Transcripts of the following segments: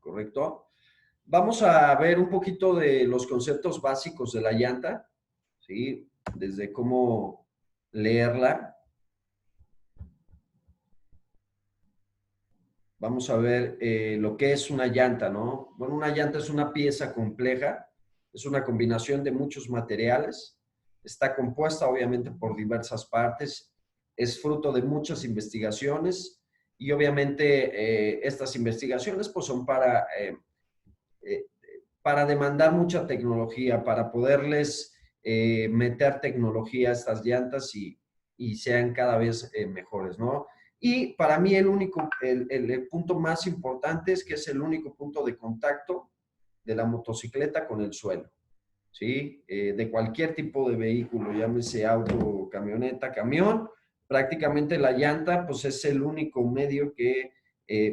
¿correcto? Vamos a ver un poquito de los conceptos básicos de la llanta, ¿sí? Desde cómo leerla. Vamos a ver lo que es una llanta, ¿no? Bueno, una llanta es una pieza compleja, es una combinación de muchos materiales, está compuesta obviamente por diversas partes, es fruto de muchas investigaciones y obviamente estas investigaciones pues son eh, para demandar mucha tecnología, para poderles meter tecnología a estas llantas y sean cada vez mejores, ¿no? Y para mí el punto más importante es que es el único punto de contacto de la motocicleta con el suelo, ¿sí? De cualquier tipo de vehículo, llámese auto, camioneta, camión, prácticamente la llanta pues es el único medio que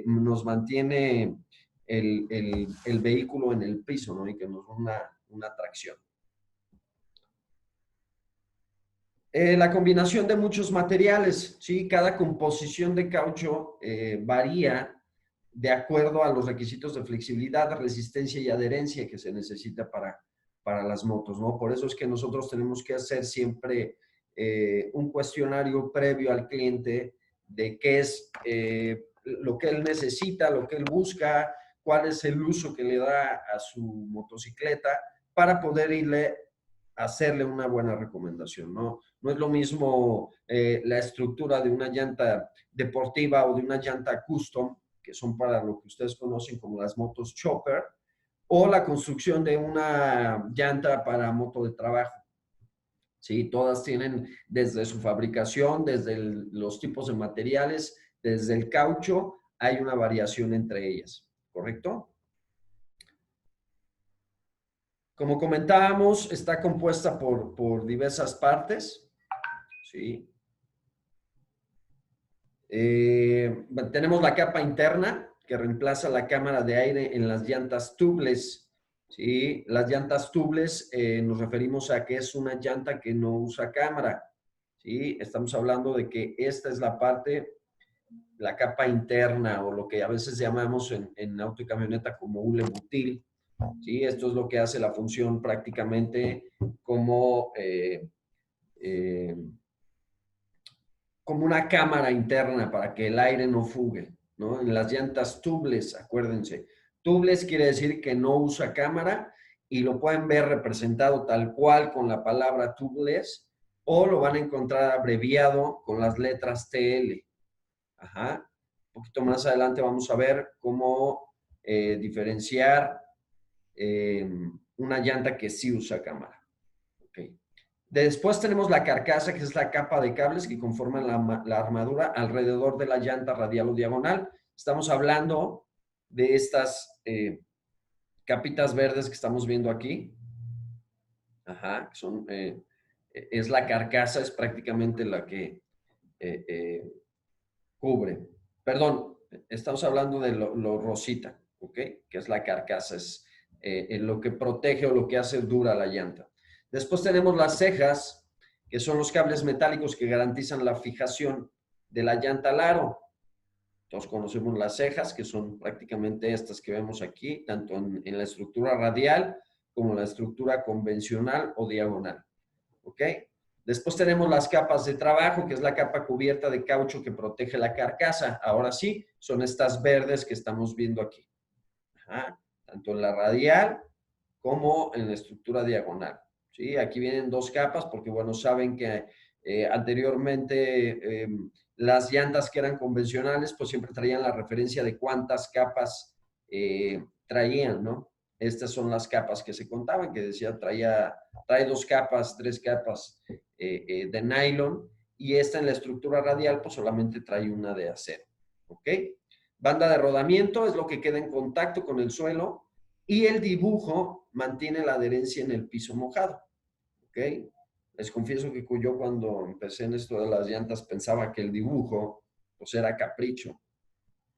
nos mantiene el vehículo en el piso, ¿no? Y que nos da una tracción. La combinación de muchos materiales, ¿sí? Cada composición de caucho varía de acuerdo a los requisitos de flexibilidad, resistencia y adherencia que se necesita para las motos, ¿no? Por eso es que nosotros tenemos que hacer siempre un cuestionario previo al cliente de qué es lo que él necesita, lo que él busca, cuál es el uso que le da a su motocicleta para poder hacerle una buena recomendación, ¿no? No es lo mismo la estructura de una llanta deportiva o de una llanta custom, que son para lo que ustedes conocen como las motos chopper, o la construcción de una llanta para moto de trabajo. Sí, todas tienen desde su fabricación, desde los tipos de materiales, desde el caucho, hay una variación entre ellas, ¿correcto? Como comentábamos, está compuesta por diversas partes, ¿sí? Tenemos la capa interna, que reemplaza la cámara de aire en las llantas tubeless, ¿sí? Las llantas tubeless nos referimos a que es una llanta que no usa cámara, ¿sí? Estamos hablando de que esta es la parte, la capa interna, o lo que a veces llamamos en auto y camioneta como hule butil, ¿sí? Esto es lo que hace la función prácticamente como, eh, como una cámara interna para que el aire no fugue, ¿no? En las llantas tubeless, acuérdense. Tubeless quiere decir que no usa cámara y lo pueden ver representado tal cual con la palabra tubeless o lo van a encontrar abreviado con las letras TL. Ajá. Un poquito más adelante vamos a ver cómo diferenciar una llanta que sí usa cámara. Okay. Después tenemos la carcasa, que es la capa de cables que conforman la armadura alrededor de la llanta radial o diagonal. Estamos hablando de estas capitas verdes que estamos viendo aquí. Ajá, son, es la carcasa, es prácticamente la que cubre. Perdón, estamos hablando de lo rosita, ¿ok? Que es la carcasa, es lo que protege o lo que hace dura la llanta. Después tenemos las cejas, que son los cables metálicos que garantizan la fijación de la llanta al aro. Todos conocemos las cejas, que son prácticamente estas que vemos aquí, tanto en la estructura radial como en la estructura convencional o diagonal. ¿Ok? Después tenemos las capas de trabajo, que es la capa cubierta de caucho que protege la carcasa. Ahora sí, son estas verdes que estamos viendo aquí. Ajá. Tanto en la radial como en la estructura diagonal. ¿Sí? Aquí vienen dos capas porque, bueno, saben que anteriormente las llantas que eran convencionales, pues siempre traían la referencia de cuántas capas traían, ¿no? Estas son las capas que se contaban, que decía trae dos capas, tres capas de nylon, y esta en la estructura radial pues solamente trae una de acero, ¿ok? Banda de rodamiento es lo que queda en contacto con el suelo y el dibujo mantiene la adherencia en el piso mojado, ¿ok? Les confieso que yo cuando empecé en esto de las llantas pensaba que el dibujo pues era capricho,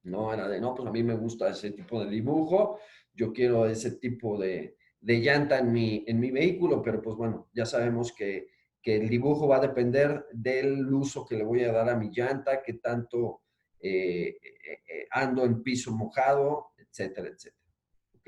no era de, no, pues a mí me gusta ese tipo de dibujo, yo quiero ese tipo de llanta en mi vehículo, pero pues bueno, ya sabemos que el dibujo va a depender del uso que le voy a dar a mi llanta, qué tanto ando en piso mojado, etcétera, etcétera.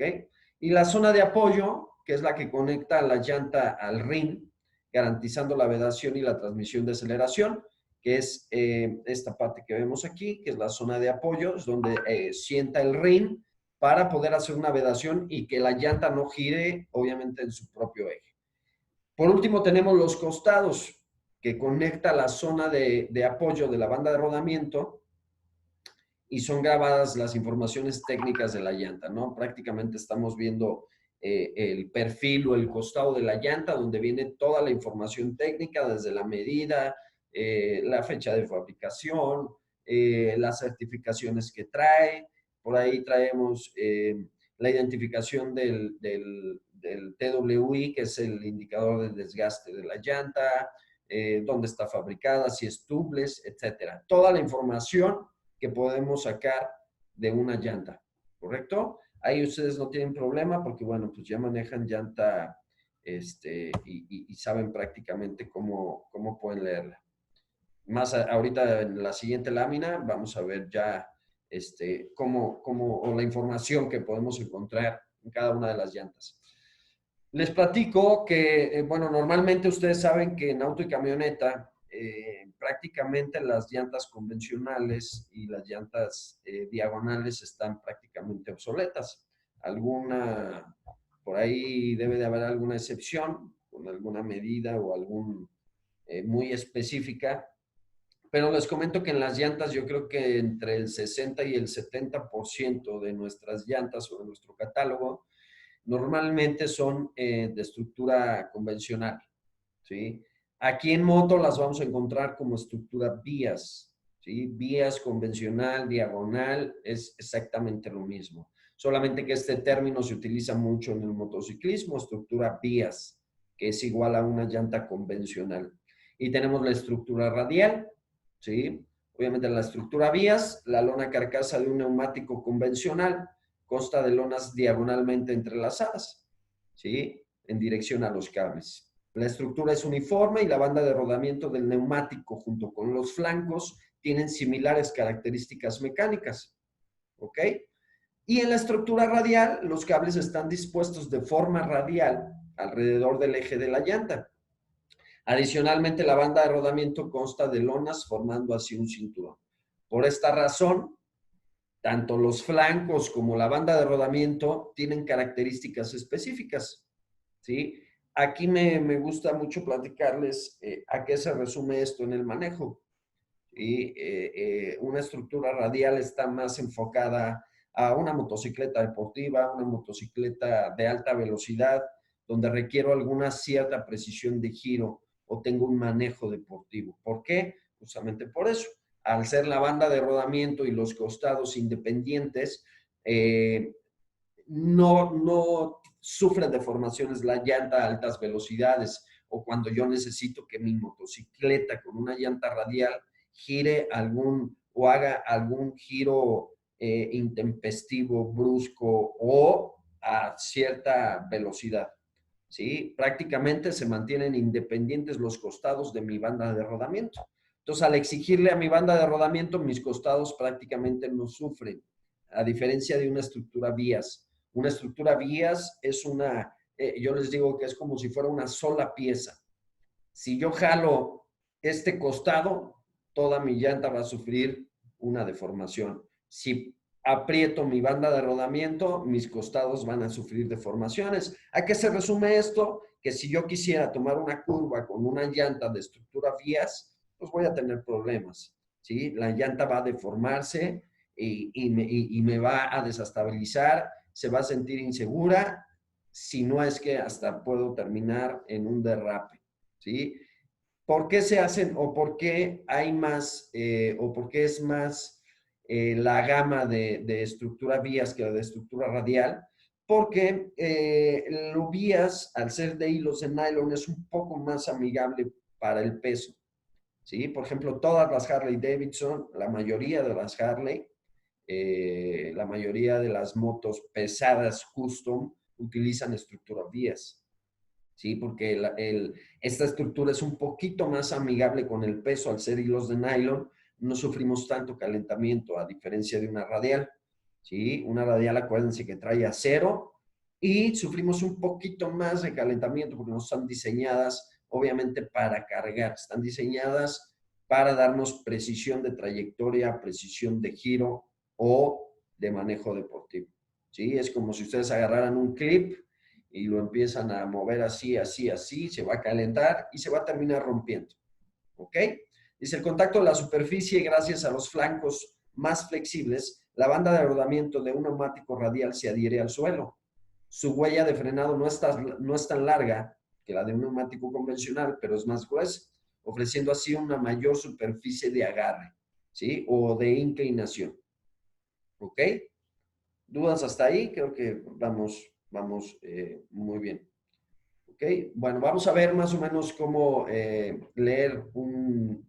¿ok? Y la zona de apoyo, que es la que conecta la llanta al rin, garantizando la vedación y la transmisión de aceleración, que es esta parte que vemos aquí, que es la zona de apoyo, es donde sienta el rin para poder hacer una vedación y que la llanta no gire, obviamente, en su propio eje. Por último, tenemos los costados, que conecta la zona de apoyo de la banda de rodamiento y son grabadas las informaciones técnicas de la llanta, ¿no? Prácticamente estamos viendo el perfil o el costado de la llanta, donde viene toda la información técnica, desde la medida, la fecha de fabricación, las certificaciones que trae. Por ahí traemos la identificación del TWI, que es el indicador de desgaste de la llanta, dónde está fabricada, si es tubeless, etcétera. Toda la información que podemos sacar de una llanta, ¿correcto? Ahí ustedes no tienen problema porque, bueno, pues ya manejan llanta y saben prácticamente cómo pueden leerla. Más ahorita en la siguiente lámina vamos a ver ya o la información que podemos encontrar en cada una de las llantas. Les platico que, bueno, normalmente ustedes saben que en auto y camioneta prácticamente las llantas convencionales y las llantas diagonales están prácticamente obsoletas. Alguna, por ahí debe de haber alguna excepción con alguna medida o algún muy específica, pero les comento que en las llantas yo creo que entre el 60 y el 70% de nuestras llantas o de nuestro catálogo normalmente son de estructura convencional, ¿sí? Aquí en moto las vamos a encontrar como estructura vías, ¿sí? Vías convencional, diagonal, es exactamente lo mismo. Solamente que este término se utiliza mucho en el motociclismo, estructura vías, que es igual a una llanta convencional. Y tenemos la estructura radial, ¿sí? Obviamente la estructura vías, la lona carcasa de un neumático convencional, consta de lonas diagonalmente entrelazadas, ¿sí? En dirección a los cables. La estructura es uniforme y la banda de rodamiento del neumático junto con los flancos tienen similares características mecánicas, ¿ok? Y en la estructura radial, los cables están dispuestos de forma radial alrededor del eje de la llanta. Adicionalmente, la banda de rodamiento consta de lonas formando así un cinturón. Por esta razón, tanto los flancos como la banda de rodamiento tienen características específicas, ¿sí? Aquí me gusta mucho platicarles a qué se resume esto en el manejo. ¿Sí? Una estructura radial está más enfocada a una motocicleta deportiva, una motocicleta de alta velocidad, donde requiero alguna cierta precisión de giro o tengo un manejo deportivo. ¿Por qué? Justamente por eso. Al ser la banda de rodamiento y los costados independientes, no sufre deformaciones la llanta a altas velocidades o cuando yo necesito que mi motocicleta con una llanta radial gire o haga algún giro intempestivo, brusco o a cierta velocidad. ¿Sí? Prácticamente se mantienen independientes los costados de mi banda de rodamiento. Entonces, al exigirle a mi banda de rodamiento, mis costados prácticamente no sufren, a diferencia de una estructura vías. Una estructura vías es yo les digo que es como si fuera una sola pieza. Si yo jalo este costado, toda mi llanta va a sufrir una deformación. Si aprieto mi banda de rodamiento, mis costados van a sufrir deformaciones. ¿A qué se resume esto? Que si yo quisiera tomar una curva con una llanta de estructura vías, pues voy a tener problemas, ¿sí? La llanta va a deformarse y me va a desestabilizar, se va a sentir insegura, si no es que hasta puedo terminar en un derrape, ¿sí? ¿Por qué se hacen o por qué hay más o por qué es más la gama de estructura vías que la de estructura radial? Porque los vías, al ser de hilos de nylon, es un poco más amigable para el peso, ¿sí? Por ejemplo, todas las Harley Davidson, la mayoría de las Harley, la mayoría de las motos pesadas custom utilizan estructura vías, ¿sí? Porque esta estructura es un poquito más amigable con el peso al ser hilos de nylon, no sufrimos tanto calentamiento a diferencia de una radial. ¿sí? Una radial, acuérdense que trae acero y sufrimos un poquito más de calentamiento porque no están diseñadas, obviamente, para cargar. Están diseñadas para darnos precisión de trayectoria, precisión de giro o de manejo deportivo, ¿sí? Es como si ustedes agarraran un clip y lo empiezan a mover así, así, así, se va a calentar y se va a terminar rompiendo, ¿ok? Dice, el contacto de la superficie, gracias a los flancos más flexibles, la banda de rodamiento de un neumático radial se adhiere al suelo. Su huella de frenado no es tan larga que la de un neumático convencional, pero es más gruesa, ofreciendo así una mayor superficie de agarre, ¿sí? O de inclinación, ¿ok? ¿Dudas hasta ahí? Creo que vamos muy bien. ¿Ok? Bueno, vamos a ver más o menos cómo leer un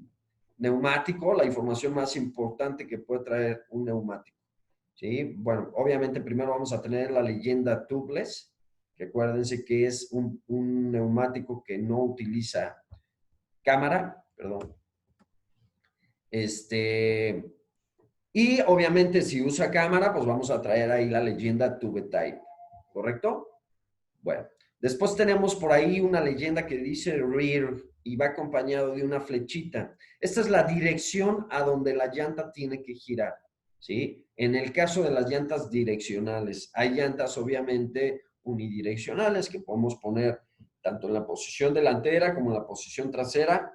neumático, la información más importante que puede traer un neumático. ¿Sí? Bueno, obviamente primero vamos a tener la leyenda tubeless, que acuérdense que es un neumático que no utiliza cámara, perdón. Y obviamente si usa cámara, pues vamos a traer ahí la leyenda tube type, ¿correcto? Bueno, después tenemos por ahí una leyenda que dice rear y va acompañado de una flechita. Esta es la dirección a donde la llanta tiene que girar, ¿sí? En el caso de las llantas direccionales, hay llantas obviamente unidireccionales que podemos poner tanto en la posición delantera como en la posición trasera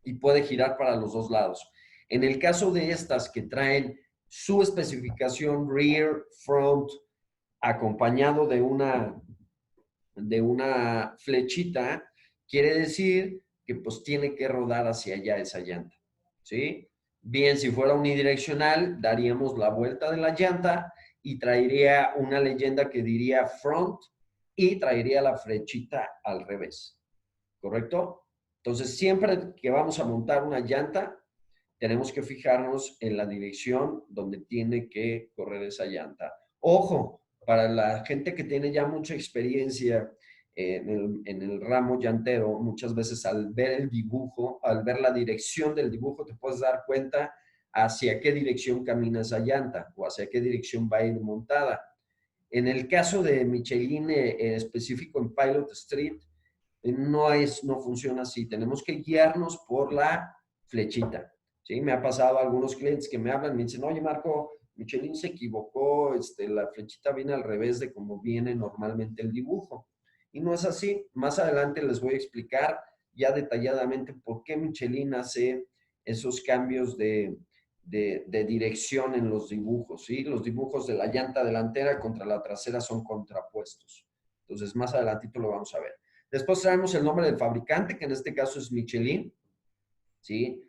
y puede girar para los dos lados. En el caso de estas que traen su especificación rear, front, acompañado de una flechita, quiere decir que pues tiene que rodar hacia allá esa llanta, ¿sí? Bien, si fuera unidireccional, daríamos la vuelta de la llanta y traería una leyenda que diría front y traería la flechita al revés, ¿correcto? Entonces, siempre que vamos a montar una llanta, tenemos que fijarnos en la dirección donde tiene que correr esa llanta. Ojo, para la gente que tiene ya mucha experiencia en el ramo llantero, muchas veces al ver el dibujo, al ver la dirección del dibujo, te puedes dar cuenta hacia qué dirección camina esa llanta o hacia qué dirección va a ir montada. En el caso de Michelin específico en Pilot Street, no funciona así. Tenemos que guiarnos por la flechita. ¿Sí? Me ha pasado a algunos clientes que me hablan, me dicen, oye Marco, Michelin se equivocó, la flechita viene al revés de como viene normalmente el dibujo. Y no es así. Más adelante les voy a explicar ya detalladamente por qué Michelin hace esos cambios de dirección en los dibujos. ¿Sí? Los dibujos de la llanta delantera contra la trasera son contrapuestos. Entonces, más adelantito lo vamos a ver. Después traemos el nombre del fabricante, que en este caso es Michelin, ¿sí?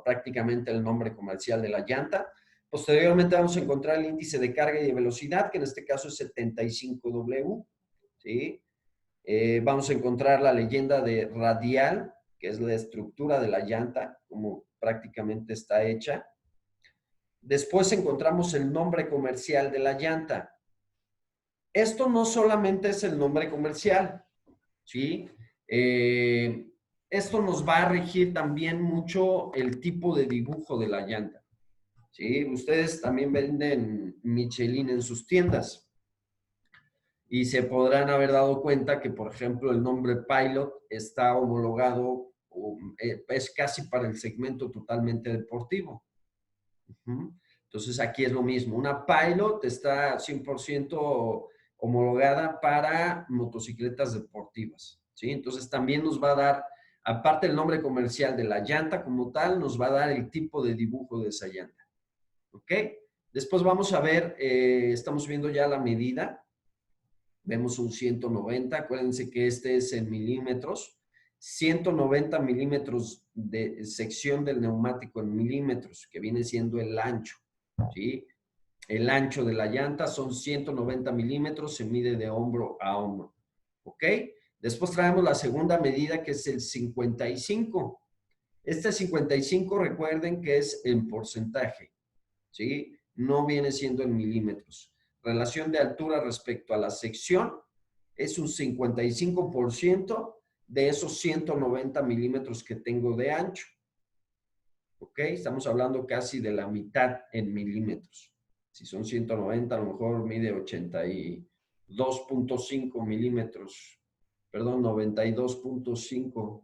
Prácticamente el nombre comercial de la llanta. Posteriormente vamos a encontrar el índice de carga y de velocidad, que en este caso es 75W, ¿sí? Vamos a encontrar la leyenda de radial, que es la estructura de la llanta, como prácticamente está hecha. Después encontramos el nombre comercial de la llanta. Esto no solamente es el nombre comercial, ¿sí? Esto nos va a regir también mucho el tipo de dibujo de la llanta, ¿sí? Ustedes también venden Michelin en sus tiendas y se podrán haber dado cuenta que, por ejemplo, el nombre Pilot está homologado, es casi para el segmento totalmente deportivo. Entonces, aquí es lo mismo. Una Pilot está 100% homologada para motocicletas deportivas, ¿sí? Entonces, también nos va a dar, aparte del nombre comercial de la llanta como tal, nos va a dar el tipo de dibujo de esa llanta, ¿ok? Después vamos a ver, estamos viendo ya la medida. Vemos un 190, acuérdense que este es en milímetros. 190 milímetros de sección del neumático en milímetros, que viene siendo el ancho, ¿sí? El ancho de la llanta son 190 milímetros, se mide de hombro a hombro, ¿ok? Después traemos la segunda medida, que es el 55. Este 55, recuerden que es en porcentaje, ¿sí? No viene siendo en milímetros. Relación de altura respecto a la sección es un 55% de esos 190 milímetros que tengo de ancho. ¿Ok? Estamos hablando casi de la mitad en milímetros. Si son 190, a lo mejor mide 82.5 milímetros, perdón, 92.5,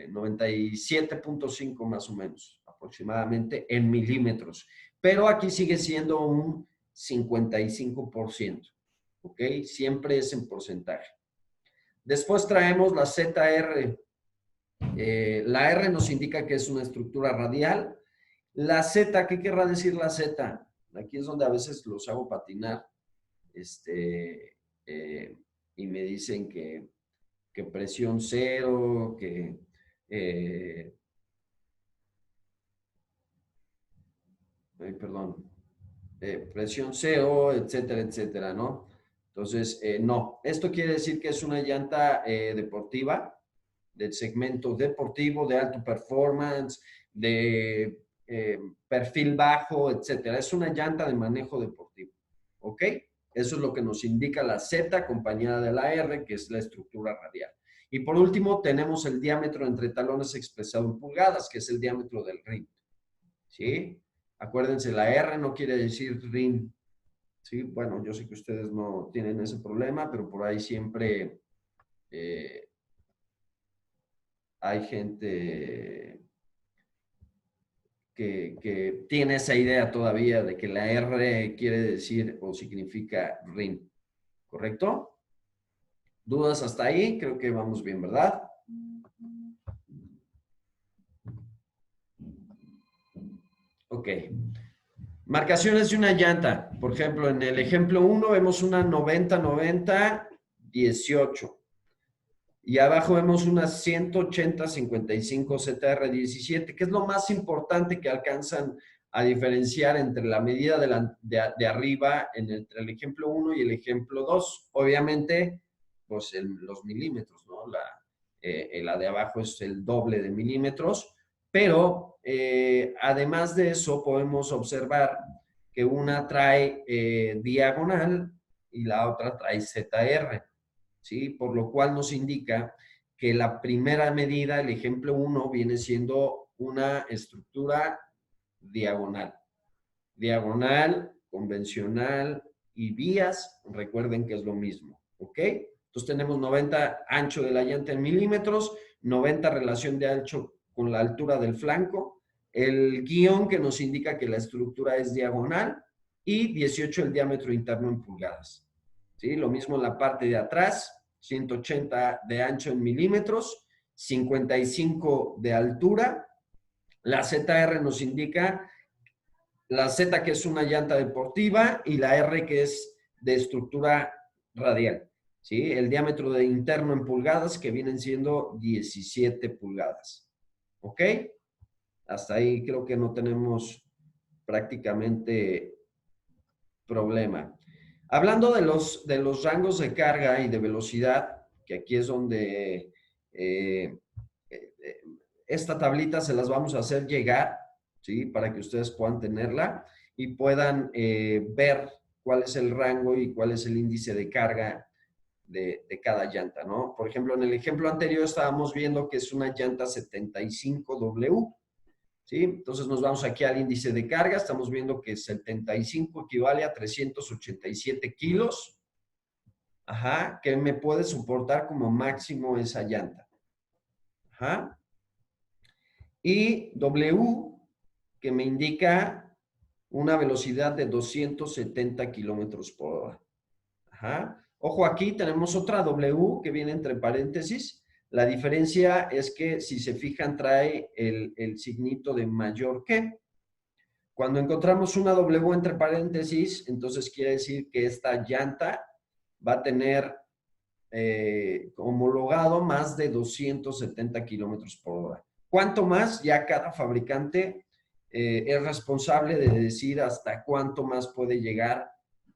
97.5 más o menos, aproximadamente en milímetros. Pero aquí sigue siendo un 55%, ¿ok? Siempre es en porcentaje. Después traemos la ZR. La R nos indica que es una estructura radial. La Z, ¿qué querrá decir la Z? Aquí es donde a veces los hago patinar eh, y me dicen que presión cero, que perdón, presión cero, etcétera, etcétera, ¿no? Entonces, no. Esto quiere decir que es una llanta deportiva, del segmento deportivo, de alto performance, de perfil bajo, etcétera. Es una llanta de manejo deportivo, ¿ok? Eso es lo que nos indica la Z acompañada de la R, que es la estructura radial. Y por último, tenemos el diámetro entre talones expresado en pulgadas, que es el diámetro del ring, ¿sí? Acuérdense, la R no quiere decir ring, ¿sí? Bueno, yo sé que ustedes no tienen ese problema, pero por ahí siempre eh, hay gente que tiene esa idea todavía de que la R quiere decir o significa ring, ¿correcto? ¿Dudas hasta ahí? Creo que vamos bien, ¿verdad? Ok. Marcaciones de una llanta. Por ejemplo, en el ejemplo 1 vemos una 90-90-18. Y abajo vemos una 180-55 ZR17, que es lo más importante que alcanzan a diferenciar entre la medida de arriba entre el ejemplo 1 y el ejemplo 2. Obviamente, pues los milímetros, ¿no? La de abajo es el doble de milímetros, pero además de eso podemos observar que una trae diagonal y la otra trae ZR. ¿Sí? Por lo cual nos indica que la primera medida, el ejemplo 1, viene siendo una estructura diagonal. Diagonal, convencional y vías, recuerden que es lo mismo, ¿ok? Entonces tenemos 90 ancho de la llanta en milímetros, 90 relación de ancho con la altura del flanco, el guión que nos indica que la estructura es diagonal y 18 el diámetro interno en pulgadas. ¿Sí? Lo mismo en la parte de atrás, 180 de ancho en milímetros, 55 de altura. La ZR nos indica la Z que es una llanta deportiva y la R que es de estructura radial. ¿Sí? El diámetro de interno en pulgadas que vienen siendo 17 pulgadas. ¿Ok? Hasta ahí creo que no tenemos prácticamente problema. Hablando de los rangos de carga y de velocidad, que aquí es donde esta tablita se las vamos a hacer llegar, ¿sí? Para que ustedes puedan tenerla y puedan ver cuál es el rango y cuál es el índice de carga de cada llanta, ¿no? Por ejemplo, en el ejemplo anterior estábamos viendo que es una llanta 75W, ¿sí? Entonces nos vamos aquí al índice de carga, estamos viendo que 75 equivale a 387 kilos, ajá, que me puede soportar como máximo esa llanta, ajá. Y W, que me indica una velocidad de 270 kilómetros por hora. Ajá. Ojo, aquí tenemos otra W que viene entre paréntesis. La diferencia es que, si se fijan, trae el signito de mayor que. Cuando encontramos una W entre paréntesis, entonces quiere decir que esta llanta va a tener homologado más de 270 kilómetros por hora. ¿Cuánto más? Ya cada fabricante es responsable de decir hasta cuánto más puede llegar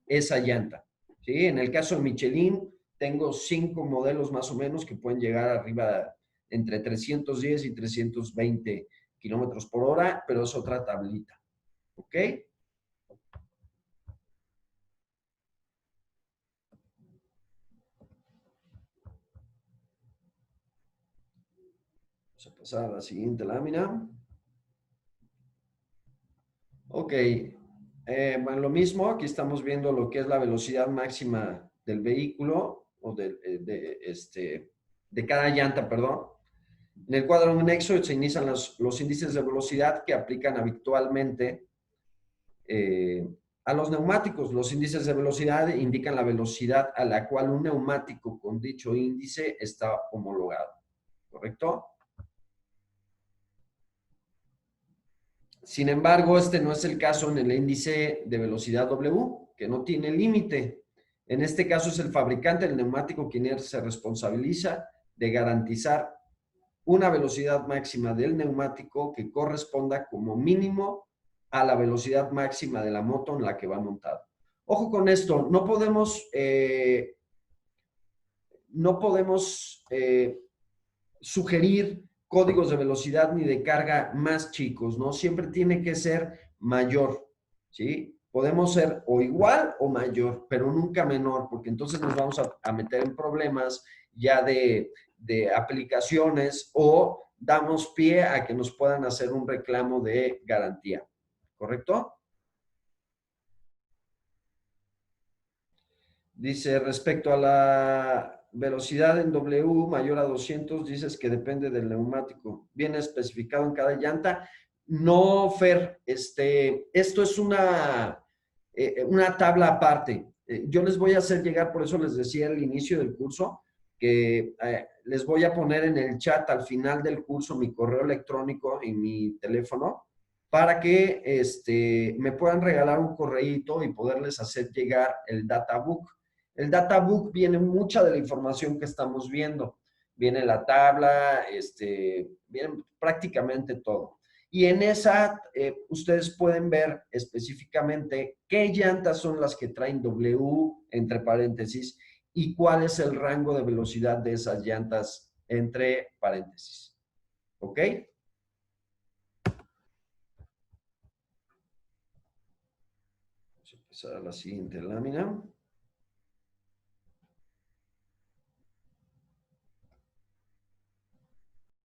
esa llanta. ¿Sí? En el caso de Michelin, tengo 5 modelos más o menos que pueden llegar arriba entre 310 y 320 kilómetros por hora, pero es otra tablita. ¿Ok? Vamos a pasar a la siguiente lámina. Ok. Bueno, lo mismo, aquí estamos viendo lo que es la velocidad máxima del vehículo o de cada llanta, perdón. En el cuadro anexo se inician los índices de velocidad que aplican habitualmente a los neumáticos. Los índices de velocidad indican la velocidad a la cual un neumático con dicho índice está homologado, ¿correcto? Sin embargo, este no es el caso en el índice de velocidad W, que no tiene límite. En este caso es el fabricante del neumático quien se responsabiliza de garantizar una velocidad máxima del neumático que corresponda como mínimo a la velocidad máxima de la moto en la que va montado. Ojo con esto, no podemos sugerir códigos de velocidad ni de carga más chicos, ¿no? Siempre tiene que ser mayor, ¿sí? Podemos ser o igual o mayor, pero nunca menor, porque entonces nos vamos a meter en problemas ya de aplicaciones o damos pie a que nos puedan hacer un reclamo de garantía, ¿correcto? Dice, respecto a la velocidad en W mayor a 200, dices que depende del neumático. ¿Viene especificado en cada llanta? No, Fer, esto es una tabla aparte. Yo les voy a hacer llegar, por eso les decía al inicio del curso, que les voy a poner en el chat al final del curso mi correo electrónico y mi teléfono para que me puedan regalar un correíto y poderles hacer llegar el databook. El databook viene mucha de la información que estamos viendo. Viene la tabla, viene prácticamente todo. Y en esa ustedes pueden ver específicamente qué llantas son las que traen W entre paréntesis y cuál es el rango de velocidad de esas llantas entre paréntesis. ¿Ok? Vamos a empezar a la siguiente lámina.